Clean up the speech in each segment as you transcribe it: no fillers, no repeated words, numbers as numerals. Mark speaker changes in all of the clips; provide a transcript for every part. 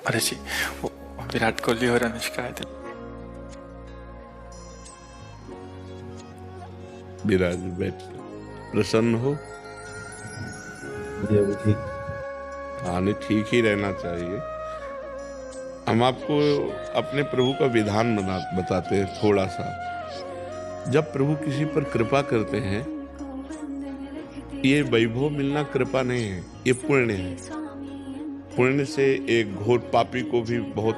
Speaker 1: अरे जी, वो विराट कोहली और अनुष्का आए थे।
Speaker 2: विराज बैठ, प्रसन्न हो?
Speaker 3: जी अभी ठीक।
Speaker 2: हाँ, नहीं, ठीक ही रहना चाहिए। हम आपको अपने प्रभु का विधान बताते हैं थोड़ा सा। जब प्रभु किसी पर कृपा करते हैं, ये वैभव मिलना कृपा नहीं है, ये पुण्य है। पुण्य से एक घोर पापी को भी बहुत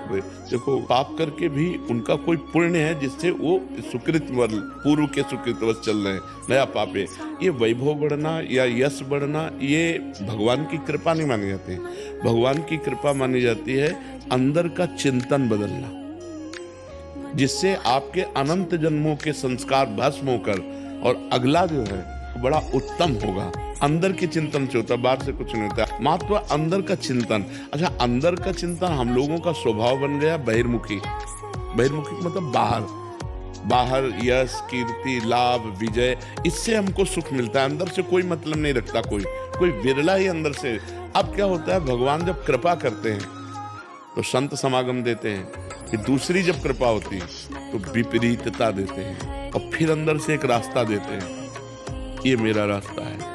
Speaker 2: देखो, पाप करके भी उनका कोई पुण्य है जिससे वो सुकृत पूर्व के सुकृतवश चल रहे हैं, नया पाप है। ये वैभव बढ़ना या यश बढ़ना ये भगवान की कृपा नहीं मानी जाती। भगवान की कृपा मानी जाती है अंदर का चिंतन बदलना, जिससे आपके अनंत जन्मों के संस्कार भस्म होकर और अगला जो है बड़ा उत्तम होगा। अंदर के चिंतन से होता, बाहर से कुछ नहीं होता। महत्व अंदर का चिंतन। अच्छा, अंदर का चिंतन हम लोगों का स्वभाव बन गया बहिर्मुखी। बहिर्मुखी मतलब बाहर यश, कीर्ति, लाभ, विजय, इससे हमको सुख मिलता है। अंदर से कोई मतलब नहीं रखता कोई विरला ही अंदर से। अब क्या होता है, भगवान जब कृपा करते हैं तो संत समागम देते हैं, कि दूसरी जब कृपा होती है तो विपरीतता देते हैं, और फिर अंदर से एक रास्ता देते हैं। ये मेरा रास्ता है,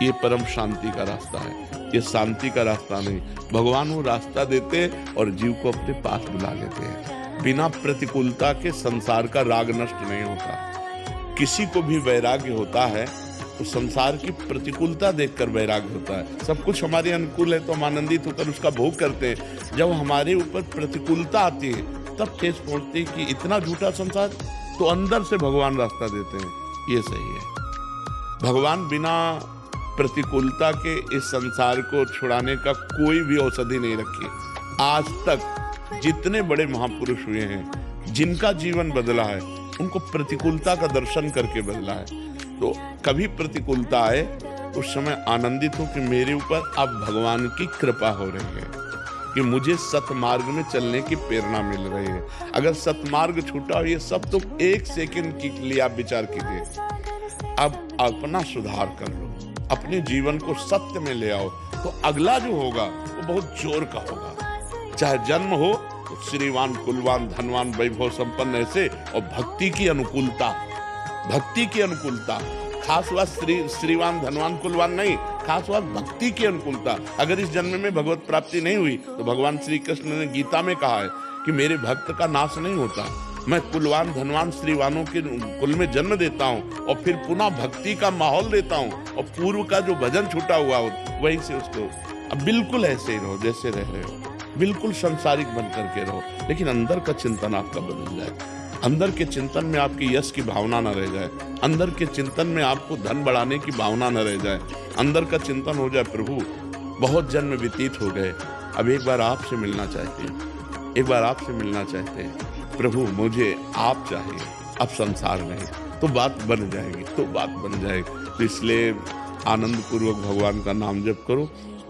Speaker 2: ये परम शांति का रास्ता है, ये शांति का रास्ता नहीं। भगवान वो रास्ता देते और जीव को अपने पास बुला लेते हैं। बिना प्रतिकूलता के संसार का राग नष्ट नहीं होता। किसी को भी वैराग्य होता है तो संसार की प्रतिकूलता देखकर वैराग्य होता है। सब कुछ हमारे अनुकूल है तो हम आनंदित होकर उसका भोग करते हैं। जब हमारे ऊपर प्रतिकूलता आती है तब ठेस पहुंचती है कि इतना झूठा संसार, तो अंदर से भगवान रास्ता देते हैं, ये सही है। भगवान बिना प्रतिकूलता के इस संसार को छुड़ाने का कोई भी औषधि नहीं रखी। आज तक जितने बड़े महापुरुष हुए हैं, जिनका जीवन बदला है, उनको प्रतिकूलता का दर्शन करके बदला है। तो कभी प्रतिकूलता आए उस समय आनंदित हो कि मेरे ऊपर अब भगवान की कृपा हो रही है, कि मुझे सतमार्ग में चलने की प्रेरणा मिल रही है। अगर सतमार्ग छूटा हो, ये सब तो एक सेकंड के लिए आप विचार कीजिए। अब अपना सुधार कर लो, अपने जीवन को सत्य में ले आओ, तो अगला जो होगा वो बहुत जोर का होगा। चाहे जन्म हो तो श्रीवान, कुलवान, धनवान, वैभव संपन्न ऐसे, और भक्ति की अनुकूलता, खास बात श्रीवान, धनवान, कुलवान नहीं, खास बात भक्ति की अनुकूलता। अगर इस जन्म में भगवत प्राप्ति नहीं हुई तो भगवान श्री कृष्ण ने गीता में कहा है कि मेरे भक्त का नाश नहीं होता। मैं कुलवान, धनवान, श्रीवानों के कुल में जन्म देता हूँ और फिर पुनः भक्ति का माहौल देता हूँ, और पूर्व का जो भजन छूटा हुआ हो वहीं से उसको। अब बिल्कुल ऐसे ही रहो जैसे रह रहे हो, बिल्कुल संसारिक बन करके रहो, लेकिन अंदर का चिंतन आपका बदल जाए। अंदर के चिंतन में आपकी यश की भावना न रह जाए, अंदर के चिंतन में आपको धन बढ़ाने की भावना न रह जाए। अंदर का चिंतन हो जाए, प्रभु बहुत जन्म व्यतीत हो गए, अब एक बार आपसे मिलना चाहते हैं, एक बार आपसे मिलना चाहते हैं प्रभु, मुझे आप चाहिए, अब संसार नहीं। तो बात बन जाएगी, तो इसलिए आनंद पूर्वक भगवान का नाम जप करो,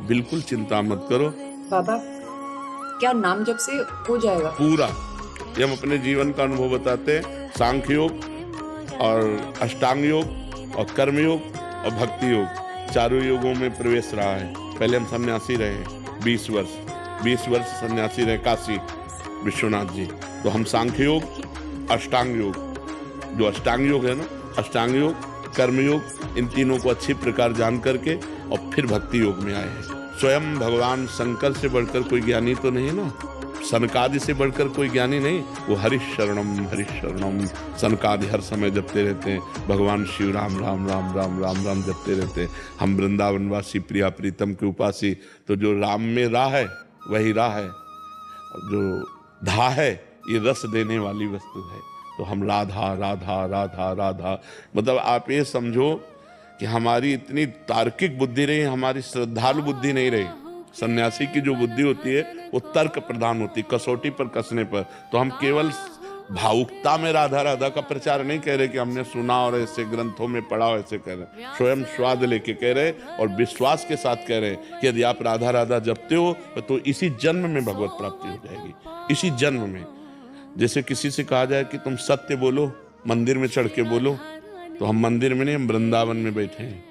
Speaker 2: बिल्कुल चिंता मत करो।
Speaker 4: बाबा, क्या नाम जप से हो जाएगा
Speaker 2: पूरा? ये हम अपने जीवन का अनुभव बताते हैं। सांख्य योग और अष्टांग योग और कर्म योग और भक्ति योग, चारों योगों में प्रवेश रहा है। पहले हम सन्यासी रहे 20 वर्ष सन्यासी रहे काशी विश्वनाथ जी। तो हम सांख्य योग, अष्टांग योग, जो अष्टांग योग है ना, अष्टांग योग, कर्म योग, इन तीनों को अच्छी प्रकार जान करके और फिर भक्ति योग में आए हैं। स्वयं भगवान शंकर से बढ़कर कोई ज्ञानी तो नहीं ना, सनकादि से बढ़कर कोई ज्ञानी नहीं। वो हरिशरणम सनकादि हर समय जपते रहते हैं। भगवान शिव राम राम राम राम राम राम जपते रहते हैं। हम वृंदावनवासी प्रिया प्रीतम के उपासी, तो जो राम में राह है वही राह है, जो धा है ये रस देने वाली वस्तु है। तो हम राधा राधा राधा राधा, मतलब आप ये समझो कि हमारी इतनी तार्किक बुद्धि रही, हमारी श्रद्धालु बुद्धि नहीं रही। सन्यासी की जो बुद्धि होती है वो तर्क प्रधान होती, कसौटी पर कसने पर। तो हम केवल भावुकता में राधा राधा का प्रचार नहीं कह रहे कि हमने सुना और ऐसे ग्रंथों में पढ़ा, ऐसे कह रहे, स्वयं स्वाद लेके कह रहे और विश्वास के साथ कह रहे कि यदि आप राधा राधा जपते हो तो इसी जन्म में भगवत प्राप्ति हो जाएगी, इसी जन्म में। जैसे किसी से कहा जाए कि तुम सत्य बोलो, मंदिर में चढ़ के बोलो, तो हम मंदिर में नहीं, हम वृंदावन में बैठे हैं।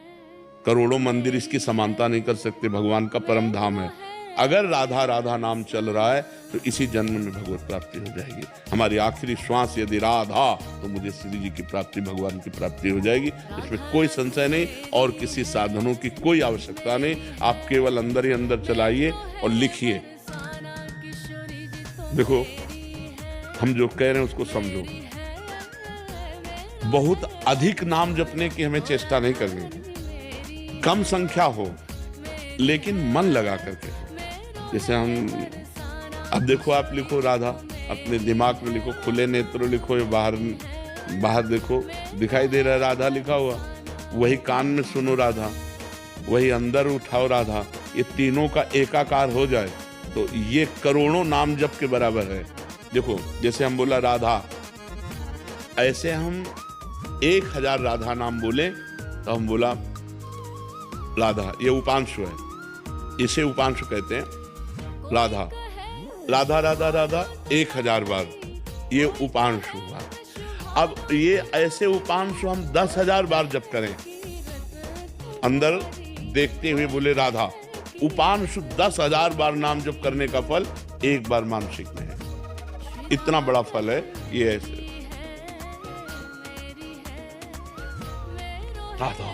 Speaker 2: करोड़ों मंदिर इसकी समानता नहीं कर सकते, भगवान का परम धाम है। अगर राधा राधा नाम चल रहा है तो इसी जन्म में भगवत प्राप्ति हो जाएगी। हमारी आखिरी श्वास यदि राधा तो मुझे श्री जी की प्राप्ति, भगवान की प्राप्ति हो जाएगी। इसमें कोई संशय नहीं और किसी साधनों की कोई आवश्यकता नहीं। आप केवल अंदर ही अंदर चलाइए और लिखिए। देखो, हम जो कह रहे हैं उसको समझो। बहुत अधिक नाम जपने की हमें चेष्टा नहीं करनी, कम संख्या हो लेकिन मन लगा करके। जैसे हम अब देखो, आप लिखो राधा, अपने दिमाग में लिखो, खुले नेत्र लिखो, या बाहर देखो, दिखाई दे रहा है राधा लिखा हुआ, वही कान में सुनो राधा, वही अंदर उठाओ राधा। ये तीनों का एकाकार हो जाए तो ये करोड़ों नाम जप के बराबर है। देखो, जैसे हम बोला राधा, ऐसे हम 1000 राधा नाम बोले तो हम बोला राधा, ये उपांशु है, इसे उपांशु कहते हैं। राधा राधा राधा राधा 1000 बार, ये उपांशु हुआ। अब ये ऐसे उपांशु हम 10,000 बार जप करें, अंदर देखते हुए बोले राधा, उपांशु 10,000 बार नाम जप करने का फल एक बार मानसिक में है। इतना बड़ा फल है ये। ऐसे राधा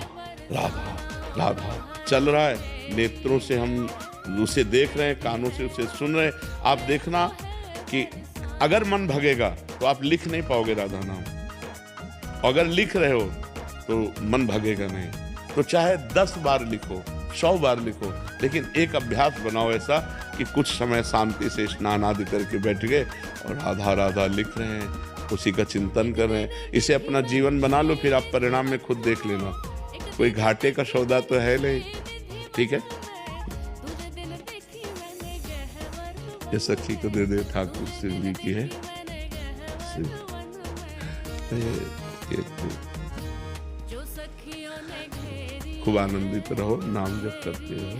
Speaker 2: राधा राधा चल रहा है, नेत्रों से हम उसे देख रहे हैं, कानों से उसे सुन रहे हैं। आप देखना कि अगर मन भगेगा तो आप लिख नहीं पाओगे राधा नाम, अगर लिख रहे हो तो मन भगेगा नहीं। तो चाहे 10 बार लिखो, 100 बार लिखो, लेकिन एक अभ्यास बनाओ ऐसा कि कुछ समय शांति से स्नान आदि करके बैठ गए और राधा राधा लिख रहे हैं, उसी का चिंतन कर रहे हैं। इसे अपना जीवन बना लो, फिर आप परिणाम में खुद देख लेना। कोई घाटे का सौदा तो है नहीं, ठीक है। ये सखी को दे दे ठाकुर शिव जी की है। खूब आनंदित रहो, नाम जप करते रहो।